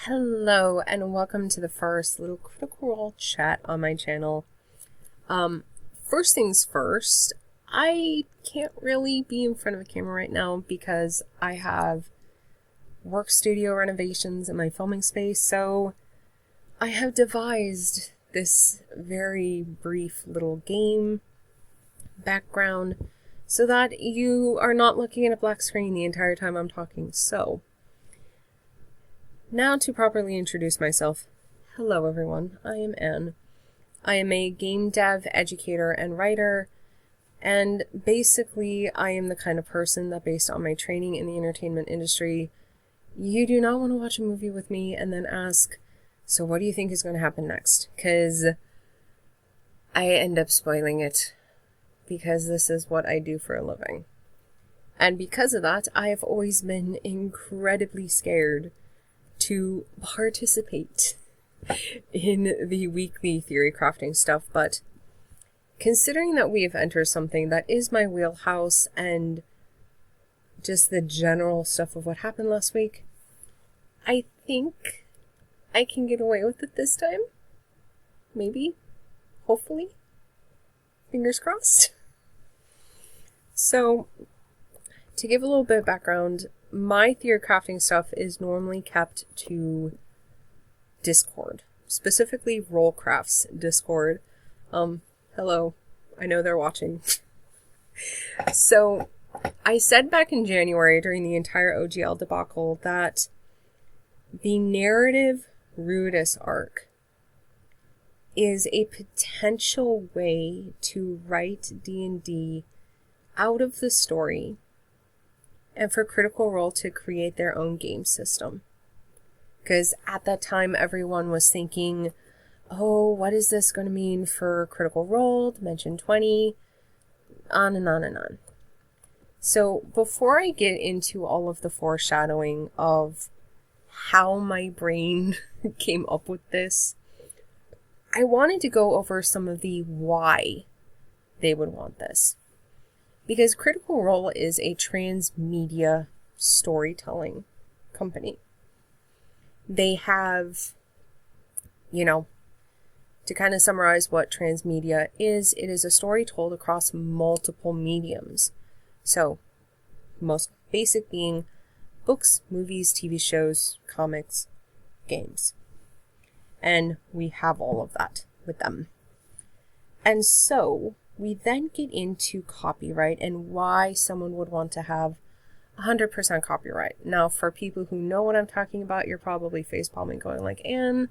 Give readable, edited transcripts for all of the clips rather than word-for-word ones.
Hello and welcome to the first little Critical Role chat on my channel. First things first, I can't really be in front of a camera right now because I have work studio renovations in my filming space, so I have devised this very brief little game background so that you are not looking at a black screen the entire time I'm talking. So now to properly introduce myself. Hello everyone, I am Anne. I am a game dev, educator, and writer, and basically I am the kind of person that, based on my training in the entertainment industry, you do not want to watch a movie with me and then ask, so what do you think is going to happen next? Because I end up spoiling it, because this is what I do for a living. And because of that, I have always been incredibly scared to participate in the weekly theory crafting stuff, but considering that we have entered something that is my wheelhouse and just the general stuff of what happened last week, I think I can get away with it this time. Maybe. Hopefully. Fingers crossed. So, to give a little bit of background, my theory crafting stuff is normally kept to Discord, specifically Rollcraft's Discord. Hello, I know they're watching. So, I said back in January during the entire OGL debacle that the narrative Ruidis arc is a potential way to write D&D out of the story and for Critical Role to create their own game system. Because at that time, everyone was thinking, oh, what is this going to mean for Critical Role, Dimension 20, on and on and on. So before I get into all of the foreshadowing of how my brain came up with this, I wanted to go over some of the why they would want this. Because Critical Role is a transmedia storytelling company. They have, to kind of summarize what transmedia is, it is a story told across multiple mediums. So, most basic being books, movies, TV shows, comics, games. And we have all of that with them. And so we then get into copyright and why someone would want to have 100% copyright. Now, for people who know what I'm talking about, you're probably facepalming going like, Anne,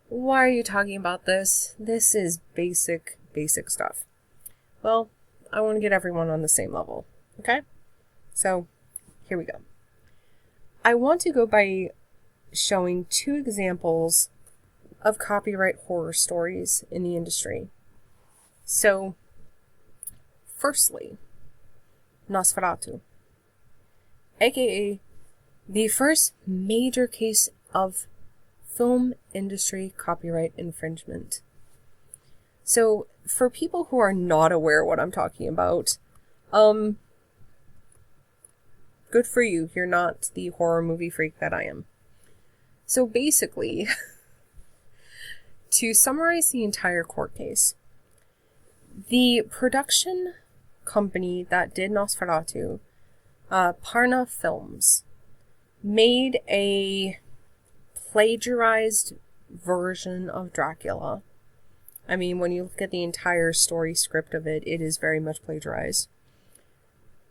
why are you talking about this? This is basic stuff. Well, I want to get everyone on the same level, okay? So, here we go. I want to go by showing two examples of copyright horror stories in the industry. So, firstly, Nosferatu, aka the first major case of film industry copyright infringement. So, for people who are not aware what I'm talking about, good for you, you're not the horror movie freak that I am. So basically, to summarize the entire court case, the production company that did Nosferatu, Parna Films, made a plagiarized version of Dracula. I mean, when you look at the entire story script of it, it is very much plagiarized.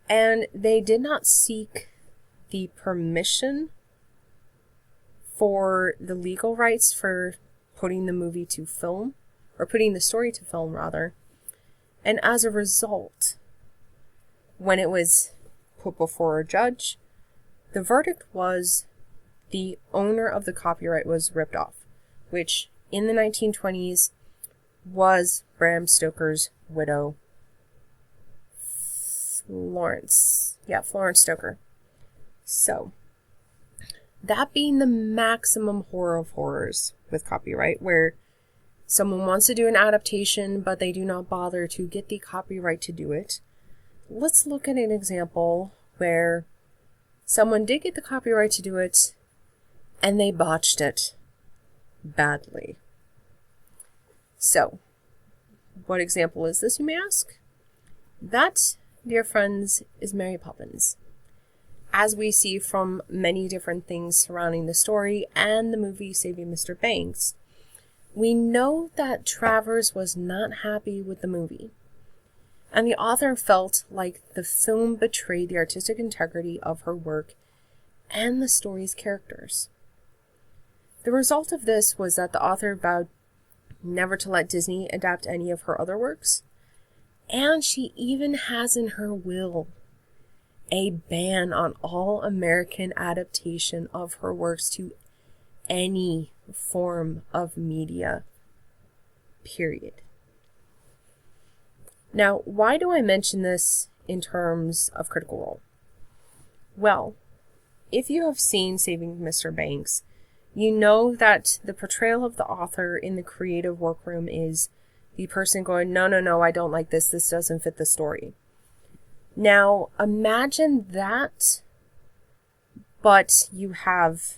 And they did not seek the permission for the legal rights for putting the movie to film, or putting the story to film, rather. And as a result, when it was put before a judge, the verdict was the owner of the copyright was ripped off, which in the 1920s was Bram Stoker's widow, Florence Stoker. So, that being the maximum horror of horrors with copyright, where someone wants to do an adaptation, but they do not bother to get the copyright to do it. Let's look at an example where someone did get the copyright to do it, and they botched it badly. So, what example is this, you may ask? That, dear friends, is Mary Poppins. As we see from many different things surrounding the story and the movie Saving Mr. Banks, we know that Travers was not happy with the movie, and the author felt like the film betrayed the artistic integrity of her work and the story's characters. The result of this was that the author vowed never to let Disney adapt any of her other works, and she even has in her will a ban on all American adaptation of her works to any form of media, period. Now, why do I mention this in terms of Critical Role? Well, if you have seen Saving Mr. Banks, you know that the portrayal of the author in the creative workroom is the person going, no, I don't like this doesn't fit the story. Now, imagine that, but you have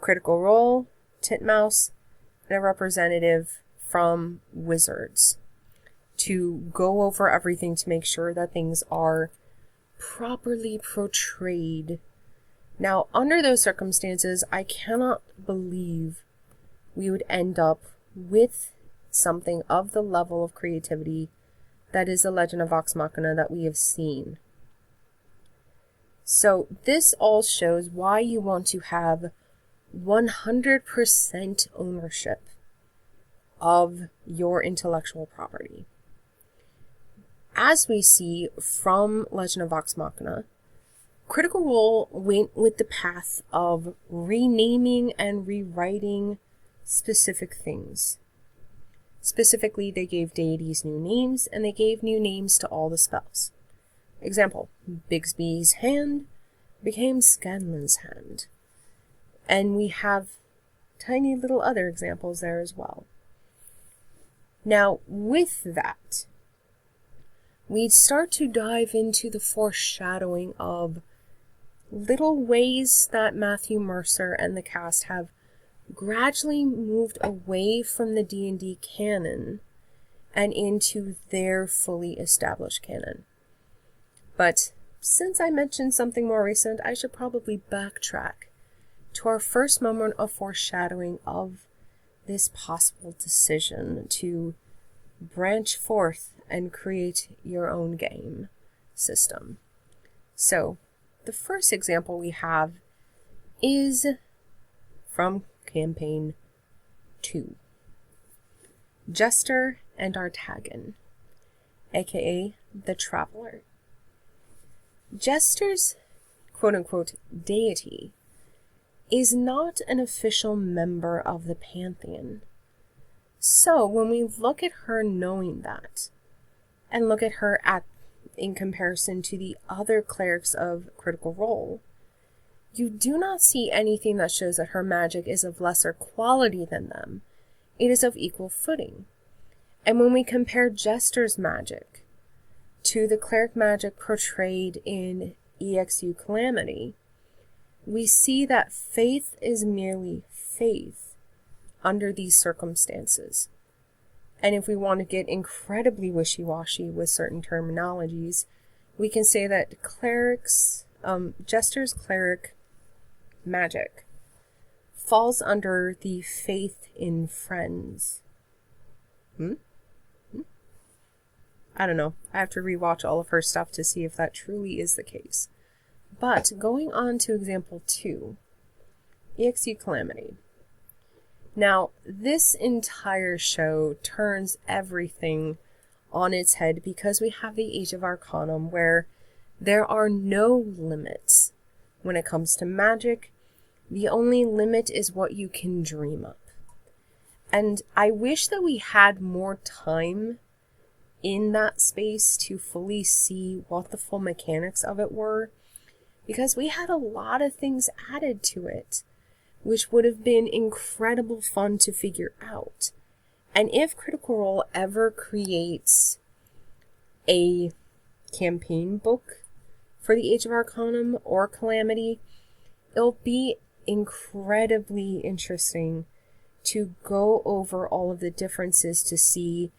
Critical Role, Titmouse, and a representative from Wizards to go over everything to make sure that things are properly portrayed. Now, under those circumstances, I cannot believe we would end up with something of the level of creativity that is the Legend of Vox Machina that we have seen. So this all shows why you want to have 100% ownership of your intellectual property. As we see from Legend of Vox Machina, Critical Role went with the path of renaming and rewriting specific things. Specifically, they gave deities new names, and they gave new names to all the spells. Example, Bigsby's hand became Scanlan's hand. And we have tiny little other examples there as well. Now, with that, we'd start to dive into the foreshadowing of little ways that Matthew Mercer and the cast have gradually moved away from the D&D canon and into their fully established canon. But since I mentioned something more recent, I should probably backtrack to our first moment of foreshadowing of this possible decision to branch forth and create your own game system. So, the first example we have is from Campaign 2. Jester and Artagan, aka the Traveler. Jester's quote-unquote deity is not an official member of the Pantheon. So when we look at her knowing that, and look at her in comparison to the other clerics of Critical Role, you do not see anything that shows that her magic is of lesser quality than them. It is of equal footing. And when we compare Jester's magic to the cleric magic portrayed in EXU Calamity, we see that faith is merely faith under these circumstances. And if we want to get incredibly wishy-washy with certain terminologies, we can say that Jester's cleric magic falls under the faith in friends. I don't know. I have to rewatch all of her stuff to see if that truly is the case. But going on to example 2, EXU Calamity. Now, this entire show turns everything on its head because we have the Age of Arcanum where there are no limits when it comes to magic. The only limit is what you can dream up. And I wish that we had more time in that space to fully see what the full mechanics of it were, because we had a lot of things added to it, which would have been incredible fun to figure out. And if Critical Role ever creates a campaign book for the Age of Arcanum or Calamity, it'll be incredibly interesting to go over all of the differences to see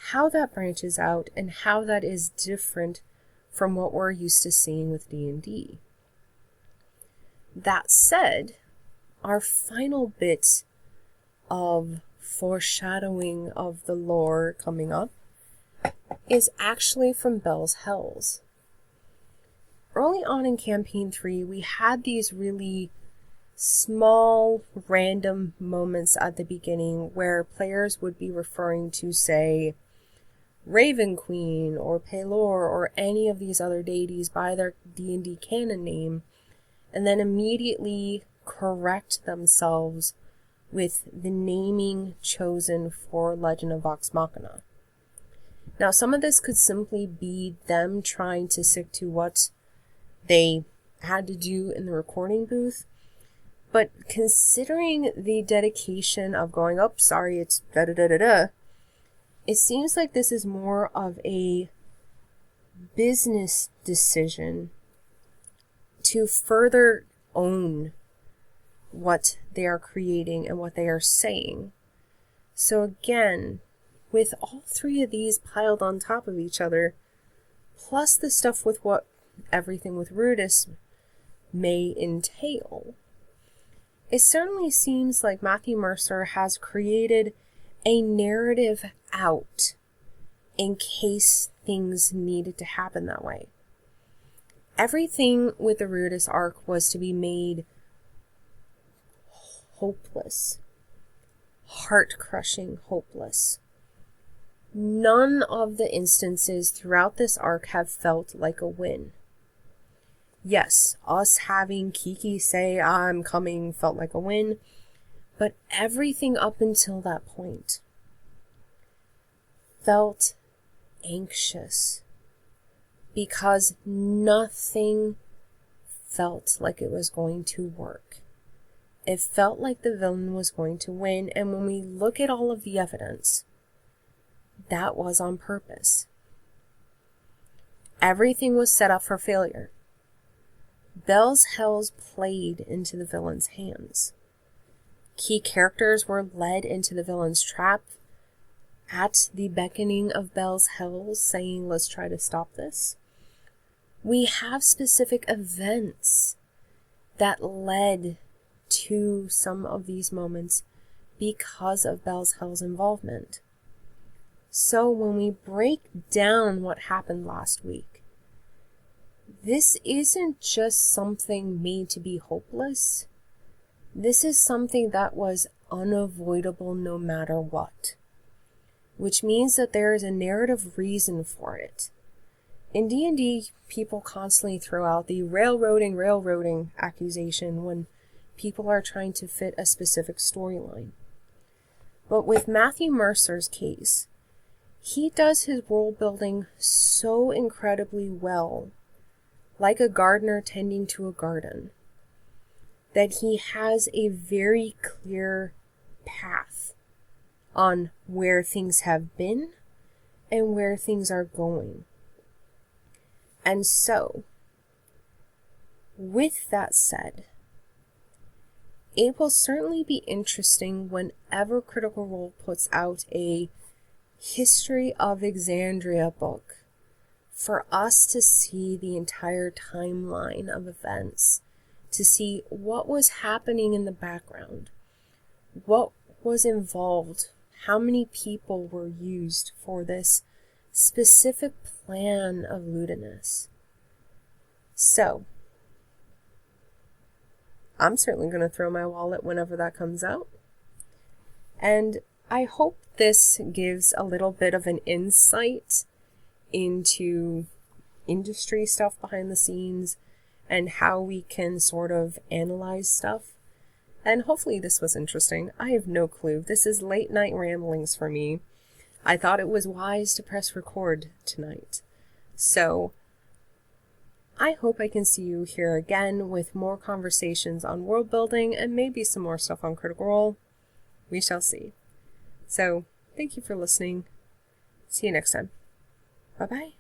how that branches out and how that is different from what we're used to seeing with D&D. That said, our final bit of foreshadowing of the lore coming up is actually from Bell's Hells. Early on in Campaign 3, we had these really small, random moments at the beginning where players would be referring to, say, Raven Queen or Pelor or any of these other deities by their D&D canon name, and then immediately correct themselves with the naming chosen for Legend of Vox Machina. Now, some of this could simply be them trying to stick to what they had to do in the recording booth, but considering the dedication of going, oh, sorry, it's da-da-da-da-da, it seems like this is more of a business decision to further own what they are creating and what they are saying. So again, with all three of these piled on top of each other, plus the stuff with what everything with Ruidis may entail, it certainly seems like Matthew Mercer has created a narrative out in case things needed to happen that way. Everything with the Ruidis arc was to be made hopeless, heart-crushing hopeless. None of the instances throughout this arc have felt like a win. Yes, us having Kiki say, I'm coming, felt like a win, but everything up until that point felt anxious because nothing felt like it was going to work. It felt like the villain was going to win, and when we look at all of the evidence, that was on purpose. Everything was set up for failure. Bell's Hells played into the villain's hands. Key characters were led into the villain's trap at the beckoning of Bell's Hells, saying, let's try to stop this. We have specific events that led to some of these moments because of Bell's Hells' involvement. So when we break down what happened last week, this isn't just something made to be hopeless. This is something that was unavoidable no matter what, which means that there is a narrative reason for it. In D&D, people constantly throw out the railroading accusation when people are trying to fit a specific storyline. But with Matthew Mercer's case, he does his world building so incredibly well, like a gardener tending to a garden, that he has a very clear path on where things have been and where things are going. And so, with that said, it will certainly be interesting whenever Critical Role puts out a History of Exandria book for us to see the entire timeline of events, to see what was happening in the background, what was involved, how many people were used for this specific plan of lewdness. So, I'm certainly going to throw my wallet whenever that comes out. And I hope this gives a little bit of an insight into industry stuff behind the scenes and how we can sort of analyze stuff. And hopefully this was interesting. I have no clue. This is late night ramblings for me. I thought it was wise to press record tonight. So, I hope I can see you here again with more conversations on world building and maybe some more stuff on Critical Role. We shall see. So, thank you for listening. See you next time. Bye-bye.